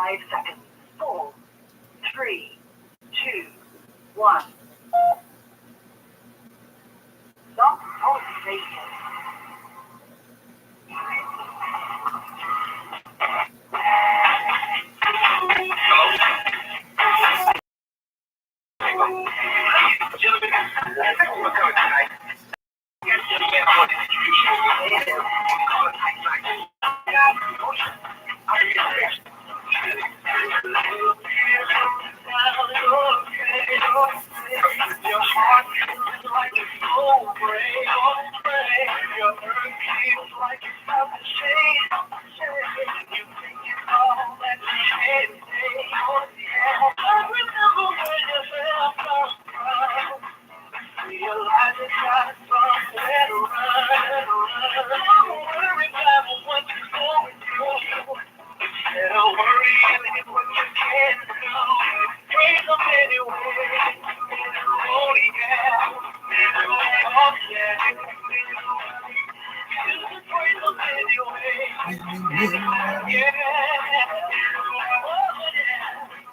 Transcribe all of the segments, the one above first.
5 seconds. 4, 3, 2, 1. Stop pulsating. Your heart feels like it's so brave, your earth feels like it's about to shake. You think it's all that you can take. I remember when you felt so proud. Realize it's got somewhere to run. Don't worry about what you're going through. Instead of worrying what you can't do, praise them anyway. Oh yeah, oh yeah. You can praise them anyway. Yeah.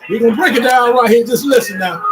We're gonna break it down right here. Just listen now.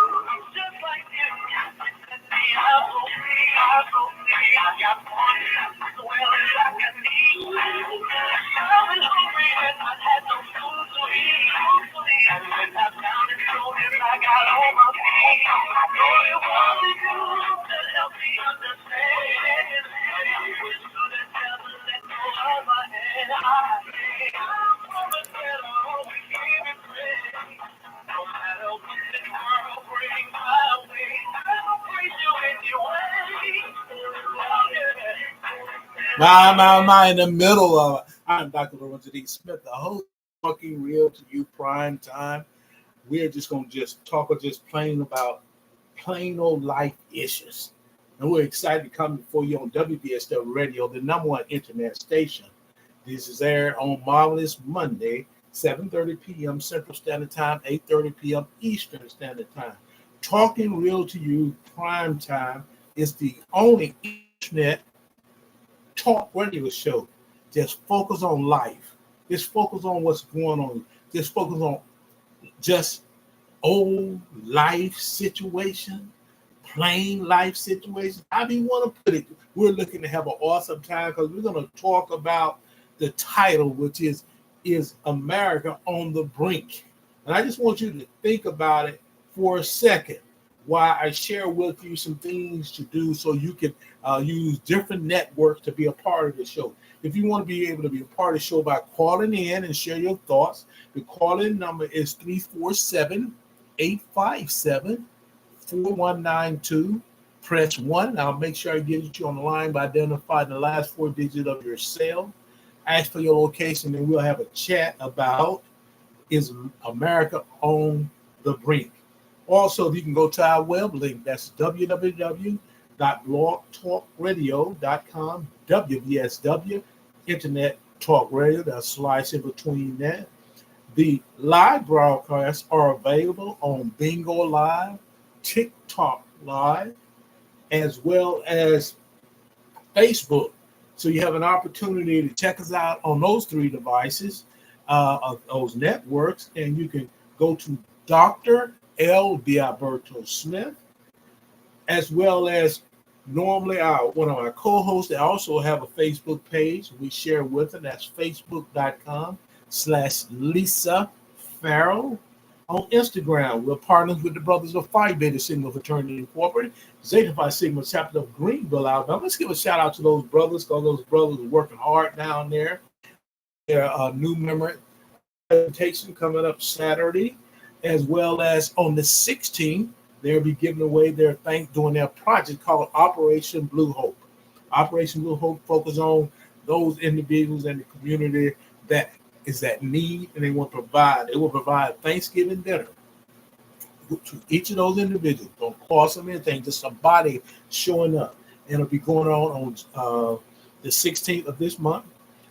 My, in the middle of I'm Dr. Lorenzo D. Smith, the host of Talking Real to You Prime Time. We're just gonna talk plain about plain old life issues. And we're excited to come before you on WBSW Radio, the #1 internet station. This is aired on Marvelous Monday, 7:30 p.m. Central Standard Time, 8:30 p.m. Eastern Standard Time. Talking Real to You Prime Time is the only internet talk radio show. Just focus on life. Just focus on what's going on. Just focus on just old life situation, plain life situation. However you want to put it. We're looking to have an awesome time because we're going to talk about the title, which is America on the Brink. And I just want you to think about it for a second while I share with you some things to do so you can use different networks to be a part of the show. If you want to be able to be a part of the show by calling in and share your thoughts, the call-in number is 347-857-4192. Press 1. I'll make sure I get you on the line by identifying the last 4 digits of your cell. Ask for your location, and we'll have a chat about is America on the Brink. Also, you can go to our web link. That's www.blogtalkradio.com, WBSW, Internet Talk Radio. That's slice in between that. The live broadcasts are available on Bingo Live, TikTok Live, as well as Facebook. So you have an opportunity to check us out on those 3 devices, of those networks, and you can go to Dr. L. Diaberto Smith, as well as normally one of our co-hosts. They also have a Facebook page we share with them. That's facebook.com/Lisa Farrell. On Instagram, we're partners with the Brothers of Phi Beta Sigma Fraternity Incorporated, Zeta Phi Sigma chapter of Greenville, Alabama. Let's give a shout out to those brothers because those brothers are working hard down there. Their new member presentation coming up Saturday, as well as on the 16th, they'll be giving away their doing their project called Operation Blue Hope. Operation Blue Hope focuses on those individuals in the community that is that need, and they will provide Thanksgiving dinner to each of those individuals. Don't cost them anything, just a body showing up. And it'll be going on the 16th of this month,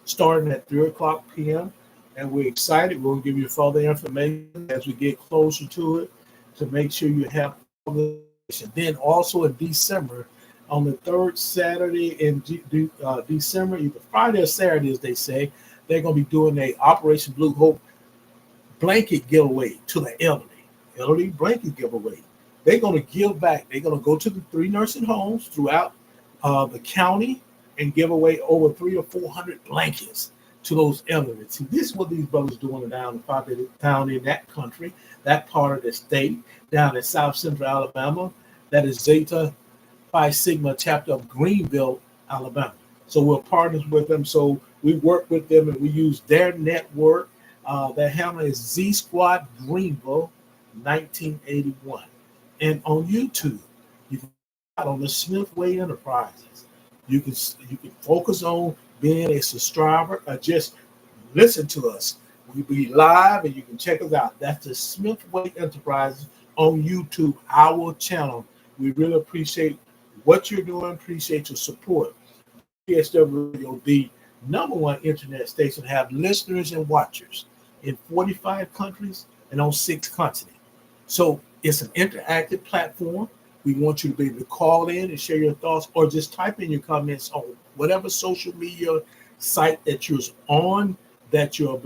starting at 3:00 p.m. And we're excited. We'll give you further information as we get closer to it to make sure you have all the information. Then also in December, on the 3rd Saturday in December, either Friday or Saturday, as they say, they're going to be doing a Operation Blue Hope blanket giveaway to the elderly blanket giveaway. They're going to give back. They're going to go to the 3 nursing homes throughout the county and give away over 300 or 400 blankets to those elderly. See, this is what these brothers doing down in Poplar County in that country, that part of the state, down in South Central Alabama. That is Zeta Phi Sigma chapter of Greenville, Alabama. So we're partners with them. So we work with them and we use their network. Their handle is Z Squad Greenville 1981. And on YouTube, you can on the Smith Way Enterprises. You can focus on being a subscriber or just listen to us. We be live and you can check us out. That's the Smith Way Enterprises on YouTube, our channel. We really appreciate what you're doing, appreciate your support. PSW Radio, the #1 internet station, have listeners and watchers in 45 countries and on 6 continents. So it's an interactive platform. We want you to be able to call in and share your thoughts or just type in your comments on whatever social media site that you're on, that you're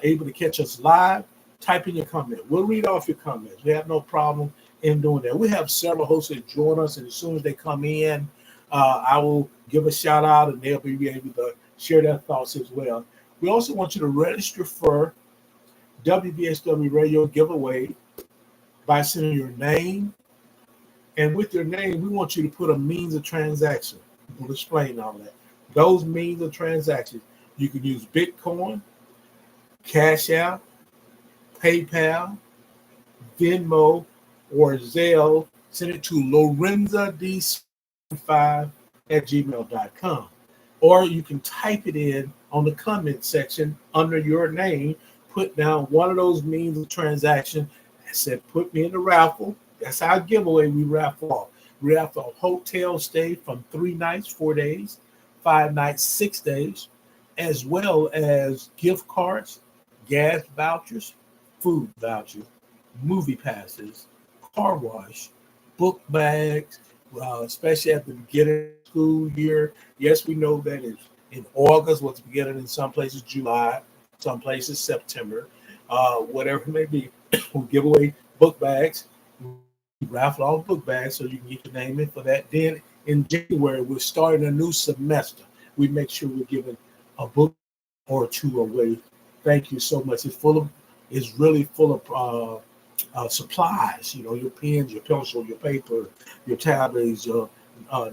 able to catch us live. Type in your comment. We'll read off your comments. We have no problem in doing that. We have several hosts that join us, and as soon as they come in, I will give a shout out and they'll be able to share their thoughts as well. We also want you to register for WVSW Radio giveaway by sending your name. And with your name, we want you to put a means of transaction. We'll explain all that. Those means of transaction, you can use Bitcoin, Cash App, PayPal, Venmo, or Zelle. Send it to lorenzad5@gmail.com. Or you can type it in on the comment section under your name. Put down one of those means of transaction. I said, put me in the raffle. That's our giveaway. We raffle off. We raffle a hotel stay from 3 nights, 4 days, 5 nights, 6 days, as well as gift cards, gas vouchers, food vouchers, movie passes, car wash, book bags, especially at the beginning of the school year. Yes, we know that it's in August, what's beginning in some places July, some places September, whatever it may be. We'll give away book bags. Raffle off book bags so you can get your name in for that. Then in January, we're starting a new semester. We make sure we're giving a book or 2 away. Thank you so much. It's really full of supplies. You know, your pens, your pencil, your paper, your tablets, your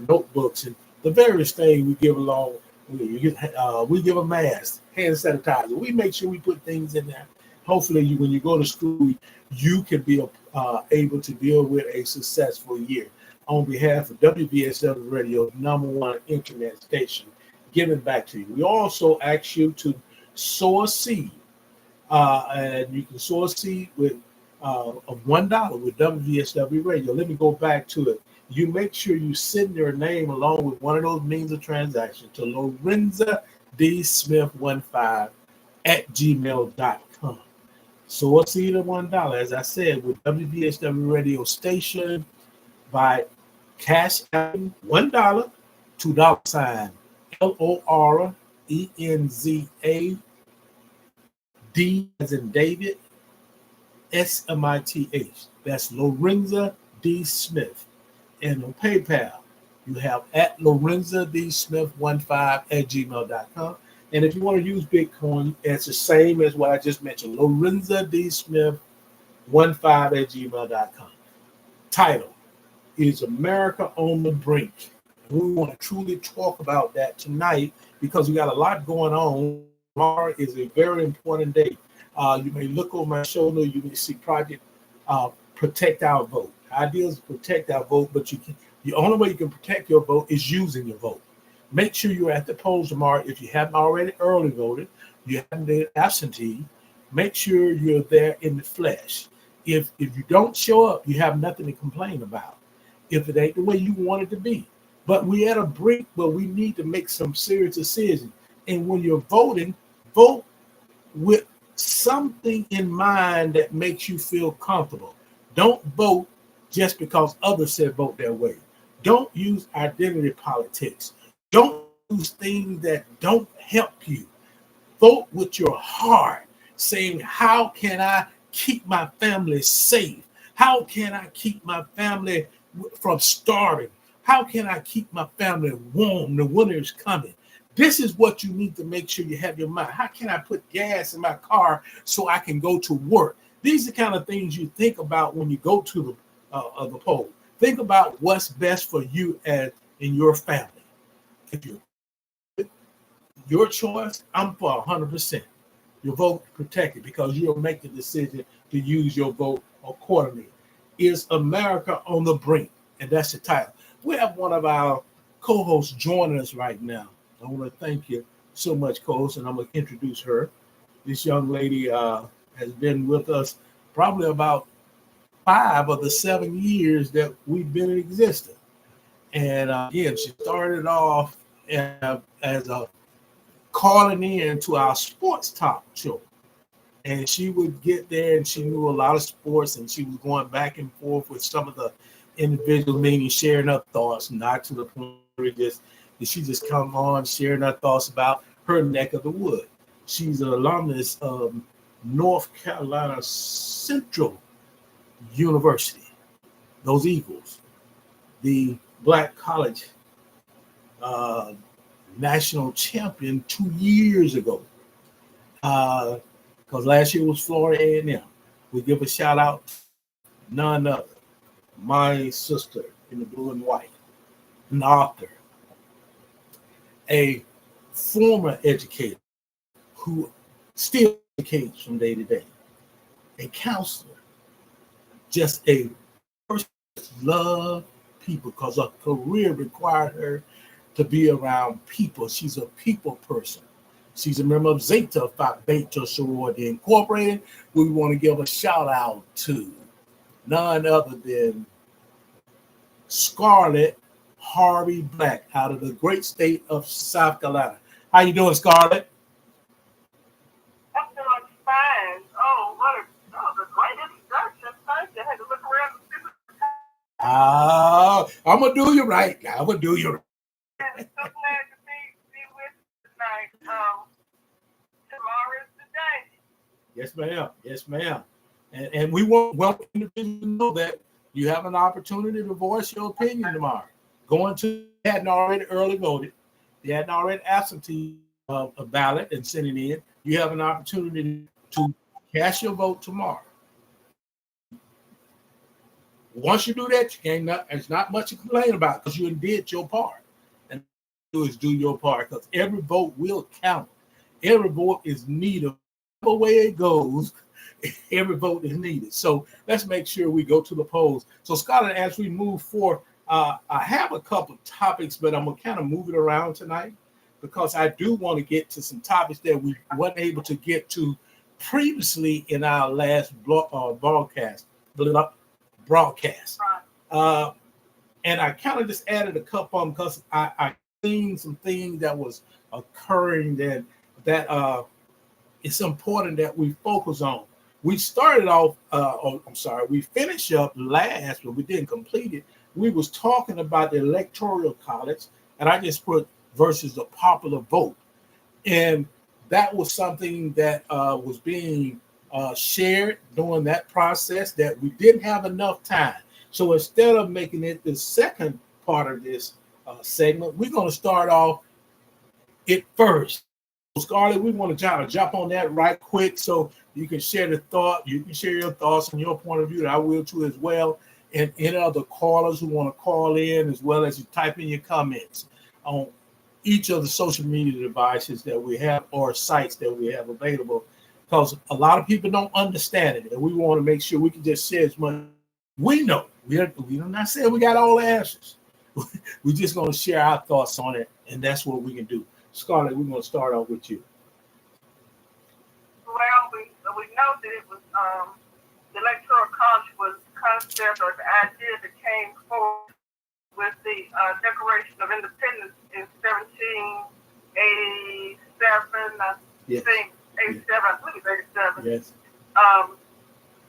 notebooks, and the various things we give along. We give a mask, hand sanitizer. We make sure we put things in there. Hopefully, when you go to school, you can be able to deal with a successful year. On behalf of WVSW Radio, #1 internet station, giving back to you. We also ask you to sow a seed, and you can sow a seed with of $1 with WVSW Radio. Let me go back to it. You make sure you send your name along with one of those means of transaction to Lorenza D. Smith 15@gmail.com. So a seed of $1, as I said, with WVSW Radio station by Cash App $1, $2 LORENZA D as in David SMITH. That's Lorenza D. Smith. And on PayPal, you have at Lorenza D. Smith 15@gmail.com. And if you want to use Bitcoin, it's the same as what I just mentioned. Lorenza D. Smith 15@gmail.com. Title is America on the Brink. And we want to truly talk about that tonight because we got a lot going on. Tomorrow is a very important day. You may look over my shoulder, you may see Project Protect Our Vote. The idea is to protect our vote, but the only way you can protect your vote is using your vote. Make sure you're at the polls tomorrow. If you haven't already early voted, you haven't been absentee, make sure you're there in the flesh. If you don't show up, you have nothing to complain about if it ain't the way you want it to be. But we're at a brink where we need to make some serious decisions. And when you're voting, vote with something in mind that makes you feel comfortable. Don't vote just because others said vote their way. Don't use identity politics. Don't use things that don't help you. Vote with your heart. saying, how can I keep my family safe? How can I keep my family from starving? How can I keep my family warm? The winter is coming. This is what you need to make sure you have your mind. How can I put gas in my car so I can go to work? These are the kind of things you think about when you go to the poll. Think about what's best for you and in your family. If you your choice, I'm for 100%. Your vote protected because you'll make the decision to use your vote accordingly. Is America on the brink? And that's the title. We have one of our co-hosts joining us right now. I want to thank you so much, co-host, and I'm going to introduce her. This young lady has been with us probably about 5 of the 7 years that we've been in existence. And again, she started off as a calling in to our sports talk show. And she would get there and she knew a lot of sports and she was going back and forth with some of the individuals, meaning sharing her thoughts, not to the point where she just come on sharing her thoughts about her neck of the wood. She's an alumnus of North Carolina Central University, those Eagles, the Black College national champion 2 years ago. Because last year was Florida A&M. We give a shout out to none other, my sister in the blue and white, an author, a former educator who still educates from day to day, a counselor, just a person that loves people because her career required her to be around people. She's a people person. She's a member of Zeta Phi Beta Sorority Incorporated. We want to give a shout out to none other than Scarlett Harvey Black out of the great state of South Carolina. How you doing, Scarlett? I'm doing fine. Oh, that was a great introduction. Thank you. I had to look around and see I'm going to do you right. I'm going to do you right. I'm so glad to be with you tonight. Tomorrow is the day. Yes, ma'am. Yes, ma'am. And we want individuals to know that you have an opportunity to voice your opinion tomorrow. Going to hadn't already early voted, they hadn't already absentee a ballot and sent it in. You have an opportunity to cast your vote tomorrow. Once you do that, there's not much to complain about because you did your part. And do your part because every vote will count. Every vote is needed. Whatever way it goes, every vote is needed. So let's make sure we go to the polls. So Scotland, as we move forward, I have a couple of topics, but I'm going to kind of move it around tonight because I do want to get to some topics that we weren't able to get to previously in our last broadcast. And I kind of just added a couple of them because I seen some things that was occurring that it's important that we focus on. We started off, we finished up last, but we didn't complete it. We was talking about the electoral college, and I just put versus the popular vote. And that was something that was being shared during that process that we didn't have enough time. So instead of making it the second part of this segment, we're going to start off it first. Scarlett, we want to jump on that right quick so you can share the thought. You can share your thoughts and your point of view, and I will too as well. And any other callers who want to call in, as well as you type in your comments on each of the social media devices that we have or sites that we have available, because a lot of people don't understand it, and we want to make sure we can just share as much. We know we're not saying we got all the answers. We're just going to share our thoughts on it, and that's what we can do. Scarlett, we're going to start off with you. Well, we know that it was the electoral college was the concept or the idea that came forward with the Declaration of Independence in 1787. Yes. I think 87. I believe it's 87. Yes.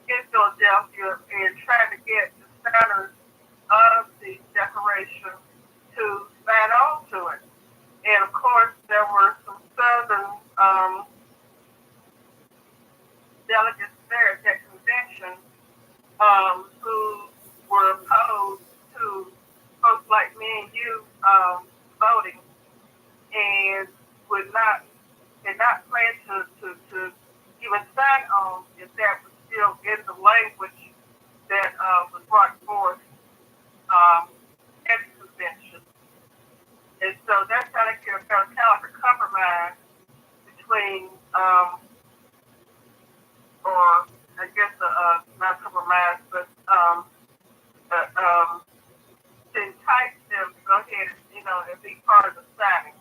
In Philadelphia, and trying to get the signers of the Declaration to sign on to it. And of course, there were some Southern delegates there at that convention who were opposed to folks like me and you voting and would not did not plan to even sign on if that was still in the language that was brought forth at the convention. And so that's how they kind of like a compromise between, or I guess not compromise, but to entice them to go ahead and, and be part of the signing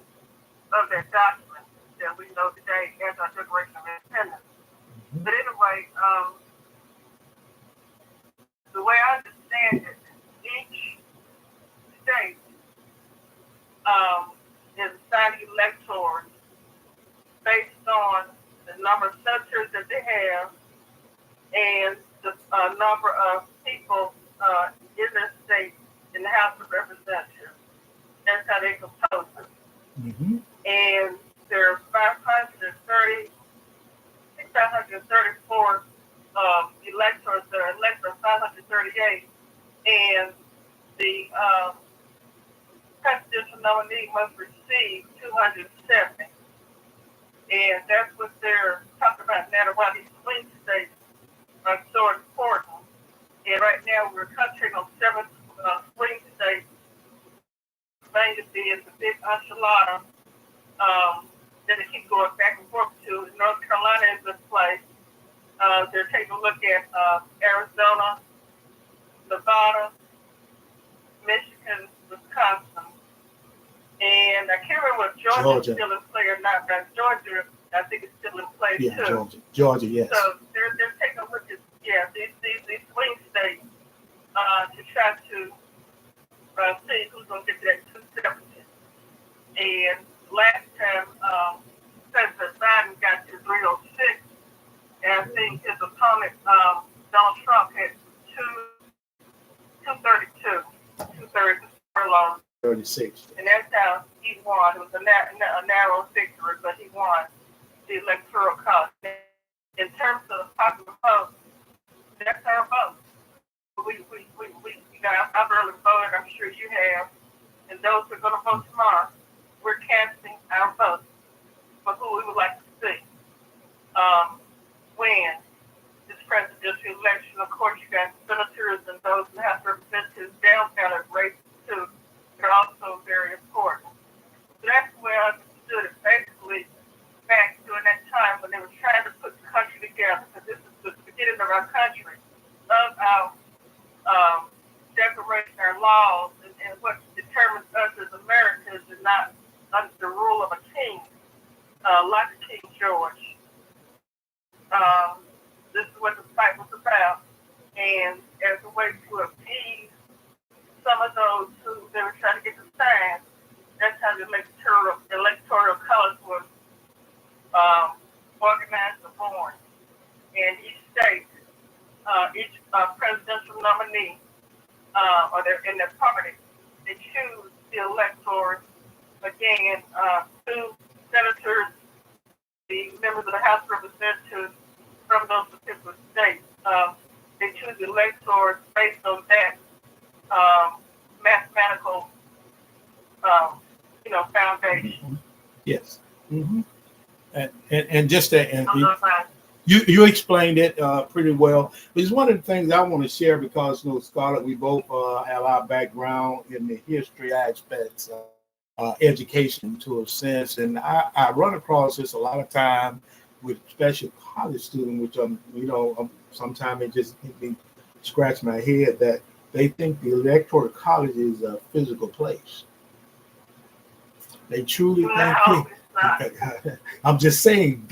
of that document that we know today as our Declaration of Independence. Mm-hmm. But anyway, the way I understand it, each state is assigning electors based on the number of senators that they have and the number of people in their state in the House of Representatives. That's how they compose it. Mm-hmm. And there are 634 electors that are elected, 538, and the presidential nominee must receive 270. And that's what they're talking about now, why these swing states are so important. And right now we're concentrating on 7 swing states. Pennsylvania being the big enchilada that they keep going back and forth to. North Carolina is in place. They're taking a look at Arizona, Nevada, Michigan, Wisconsin. And I can't remember if Georgia is still in play or not, but Georgia, I think, is still in play too. Georgia, yes. So they're taking a look at these swing states to try to see who's going to get that 270. And last time, President Biden got to 306, and I think his opponent, Donald Trump, had 232, 36. And that's how he won. It was a narrow victory, but he won the electoral college. In terms of popular vote, that's our vote. I've early voted, I'm sure you have, and those who are going to vote tomorrow, we're casting our vote for who we would like to see win this presidential election. Of course, you got senators and those who have representatives down ballot races too. They're also very important. So that's the way I understood it. Basically, back during that time when they were trying to put the country together, because this is the beginning of our country, of our declaration, our laws, and what determines us as Americans is not under the rule of a king, like King George. This is what the fight was about. And as a way to appease some of those who they were trying to get to sign, that's how the electoral college was organized and born. And each state, each presidential nominee, or in their party, they choose the electors. Again, 2 senators, the members of the House of Representatives from those particular states. They choose the electors based on that mathematical, foundation. Yes. Mm-hmm. And just that, and you explained it pretty well. It's one of the things I want to share because, Scarlett, we both have our background in the history aspects of education to a sense, and I run across this a lot of time with especially college students, which sometimes it just make me scratch my head that they think the electoral college is a physical place. They truly think it. I'm just saying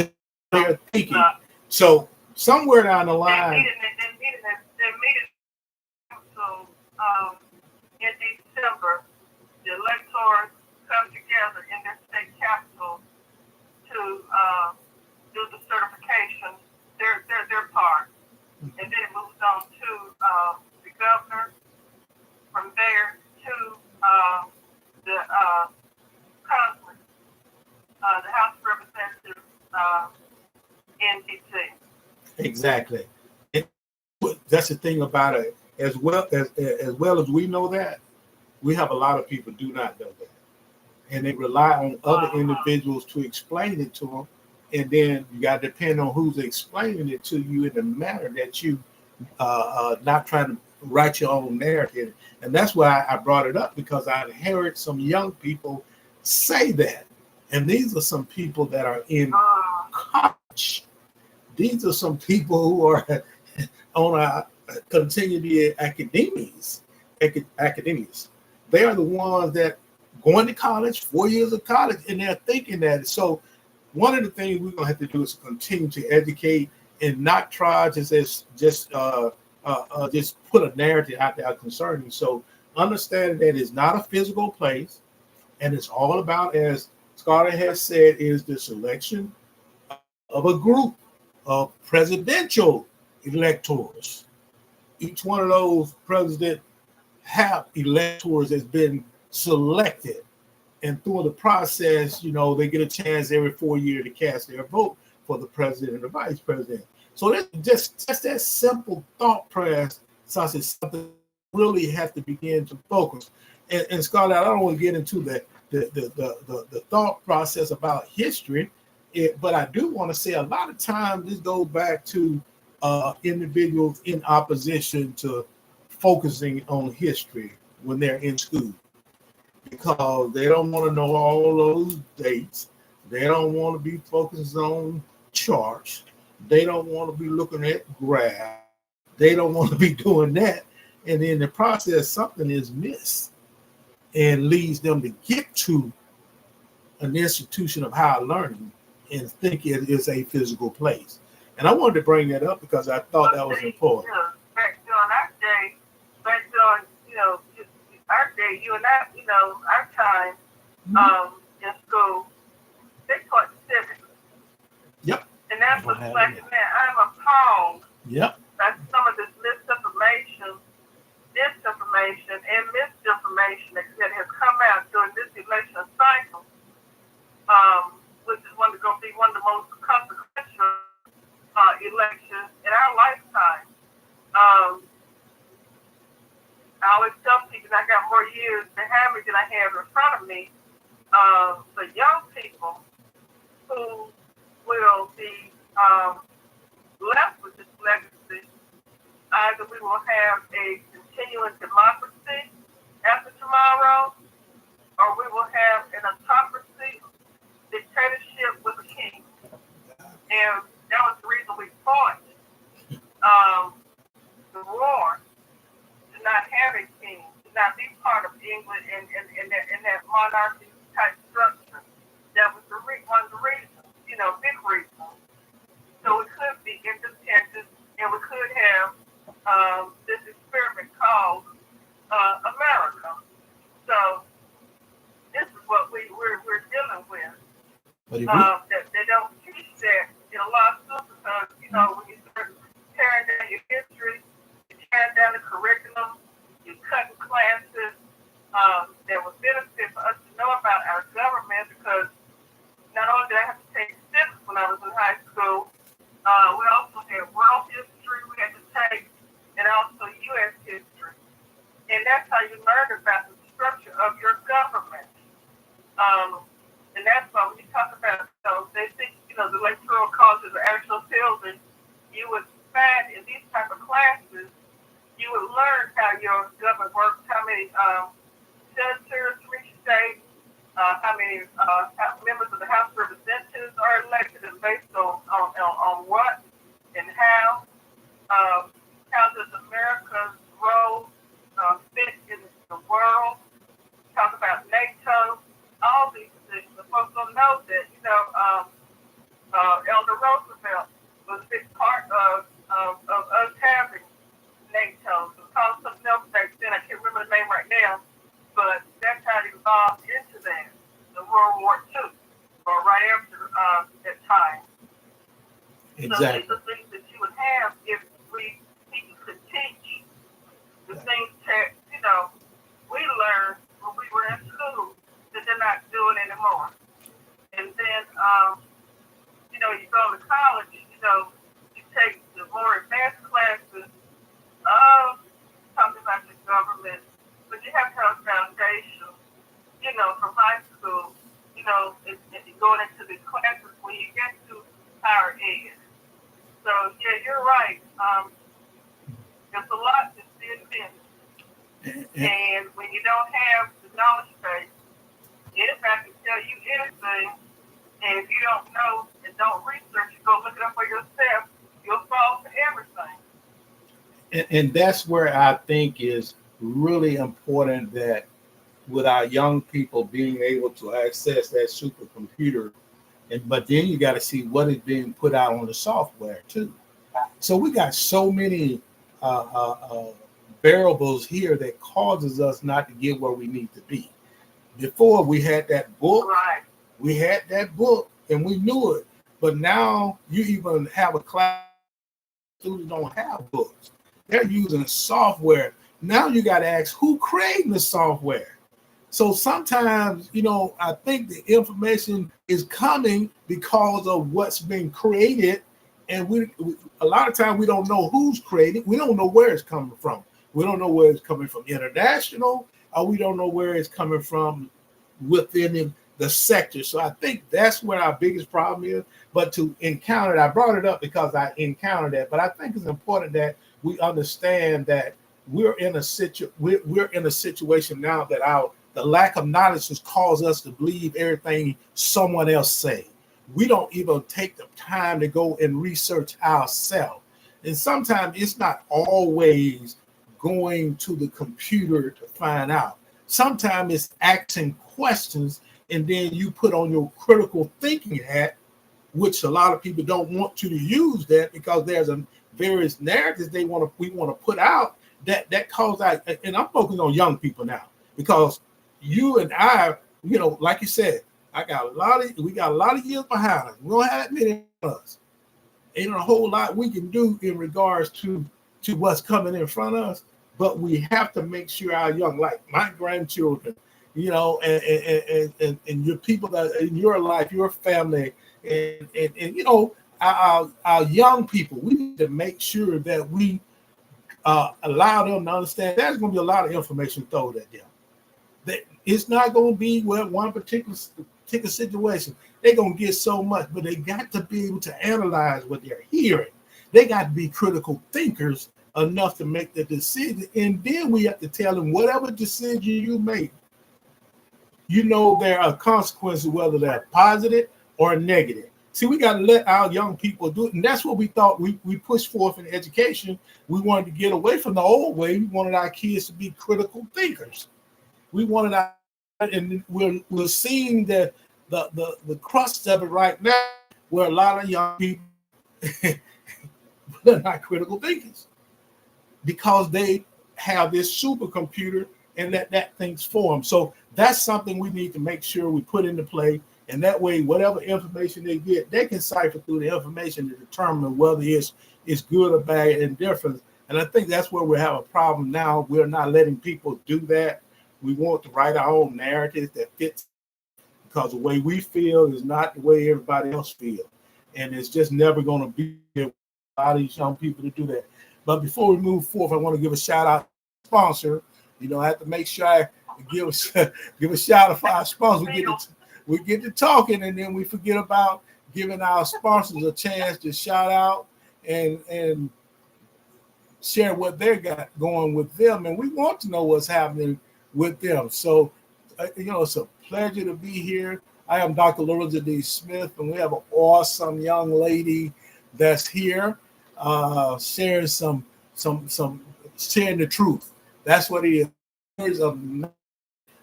they're thinking. So somewhere down the line, they meet so in December, the electors come together in their state capital to do the certification, their part, and then it moves on to the governor. From there to the Congress, the House of Representatives in D.C. Exactly. And that's the thing about it. As well as we know that, we have a lot of people do not know that, and they rely on other individuals to explain it to them. And then you got to depend on who's explaining it to you in a manner that you not trying to write your own narrative. And that's why I brought it up, because I heard some young people say that. And these are some people that are in college. These are some people who are on a continuity academies. Academies. They are the ones that going to college, 4 years of college, and they're thinking that. So one of the things we're gonna have to do is continue to educate and not try to just put a narrative out there concerning. So understanding that it's not a physical place, and it's all about, as Scarlett has said, is the selection of a group of presidential electors. Each one of those president have electors that's been selected, and through the process, they get a chance every 4 years to cast their vote for the president and the vice president. So that's just that simple thought process is something really have to begin to focus. And Scarlett, I don't want to get into the thought process about history, but I do want to say a lot of times this goes back to individuals in opposition to focusing on history when they're in school, because they don't want to know all those dates. They don't want to be focused on charts. They don't want to be looking at graphs. They don't want to be doing that. And in the process, something is missed and leads them to get to an institution of higher learning and think it is a physical place. And I wanted to bring that up because I thought that was important. Back during our day, our day, you and I, our time in school, they taught civics. Yep. And that's what's like, man, I'm appalled. Yep. That's some of this misinformation, disinformation, and misinformation that has come out during this election cycle, which is going to be one of the most consequential elections in our lifetime. I always tell people I got more years behind me than I have in front of me. The young people who will be left with this legacy, either we will have a continuing democracy after tomorrow, or we will have an autocracy, dictatorship with a king. And that was the reason we fought the war, to not have a king, to not be part of England in that monarchy type structure. That was one of the reasons, big reason. So we could be independent, and we could have this experiment called America. So this is what we're dealing with. That they don't teach that in a lot of schools, because when you start tearing down your history, you're tearing down the curriculum, you're cutting classes that would benefit for us to know about our government. Because not only did I have to take civics when I was in high school, we also had world history we had to take, and also U.S. history. And that's how you learn about the structure of your government. And that's why when you talk about, they think, the electoral college is an actual building. You would find in these type of classes, you would learn how your government works, how many senators for each state, how many members of the House of Representatives are elected, and based on what and how. How does America's role fit in the world? Talk about NATO, all these positions. The folks don't know that, Elder Roosevelt was a big part of us having NATO. It was called something else back then. I can't remember the name right now, but that's how it evolved into that, the World War II, or right after that time. Exactly. So these are things that you would have if people could teach the things that, we learned when we were in school that they're not doing anymore. And then, you go to college, you take the There's a lot that's still missing. And when you don't have the knowledge base, anybody can tell you anything. And if you don't know and don't research, you go look it up for yourself, you'll fall for everything. And that's where I think is really important that with our young people being able to access that supercomputer, but then you got to see what is being put out on the software too. So we got so many variables here that causes us not to get where we need to be. Before we had that book, Right. we had that book and we knew it. But now you even have a class students don't have books. They're using software. Now you got to ask who created the software. So sometimes, I think the information is coming because of what's being created. And we a lot of times we don't know who's created. We don't know where it's coming from. We don't know where it's coming from international, or we don't know where it's coming from within the sector. So I think that's where our biggest problem is. But to encounter it, I brought it up because I encountered that. But I think it's important that we understand that we're in a situation now that the lack of knowledge has caused us to believe everything someone else say. We don't even take the time to go and research ourselves. And sometimes it's not always going to the computer to find out. Sometimes it's asking questions, and then you put on your critical thinking hat, which a lot of people don't want you to use that because there's various narratives we want to put out that cause and I'm focusing on young people now because you and I, like you said, we got a lot of years behind us. We don't have that many of us. Ain't a whole lot we can do in regards to what's coming in front of us, but we have to make sure our young, like my grandchildren, and your people that in your life, your family, and our young people, we need to make sure that we allow them to understand there's going to be a lot of information thrown at them. That it's not going to be one particular situation. They're going to get so much, but they got to be able to analyze what they're hearing. They got to be critical thinkers enough to make the decision. And then we have to tell them whatever decision you make, there are consequences, whether they're positive or negative. See, we got to let our young people do it. And that's what we thought we pushed forth in education. We wanted to get away from the old way. We wanted our kids to be critical thinkers. We wanted and we're seeing the crux of it right now, where a lot of young people are not critical thinkers because they have this supercomputer and that thing's for them. So that's something we need to make sure we put into play. And that way, whatever information they get, they can cipher through the information to determine whether it's good or bad and different. And I think that's where we have a problem now. We're not letting people do that. We want to write our own narrative that fits because the way we feel is not the way everybody else feels. And it's just never going to be a lot of these young people to do that. But before we move forward, I want to give a shout out to the sponsor. I have to make sure I give a shout out for our sponsor. We get to talking, and then we forget about giving our sponsors a chance to shout out and share what they got going with them. And we want to know what's happening with them. So, it's a pleasure to be here. I am Dr. Lorenzo D. Smith, and we have an awesome young lady that's here sharing sharing the truth. That's what it is.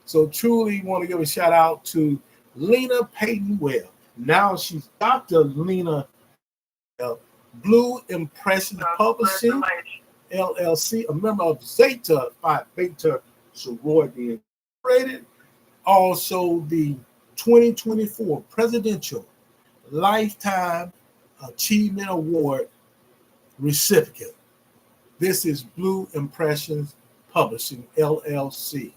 So truly want to give a shout out to Lena Payton Webb. Now she's Dr. Lena Blue Impression Publishing, LLC, a member of Zeta Phi Beta Sorority Incorporated. Also the 2024 Presidential Lifetime Achievement Award recipient. This is Blue Impressions Publishing, LLC.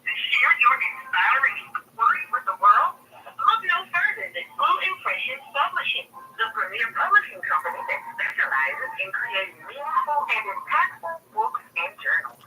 Share your inspiring story with the world? Look no further than Blue Impressions Publishing, the premier publishing company that specializes in creating meaningful and impactful books and journals.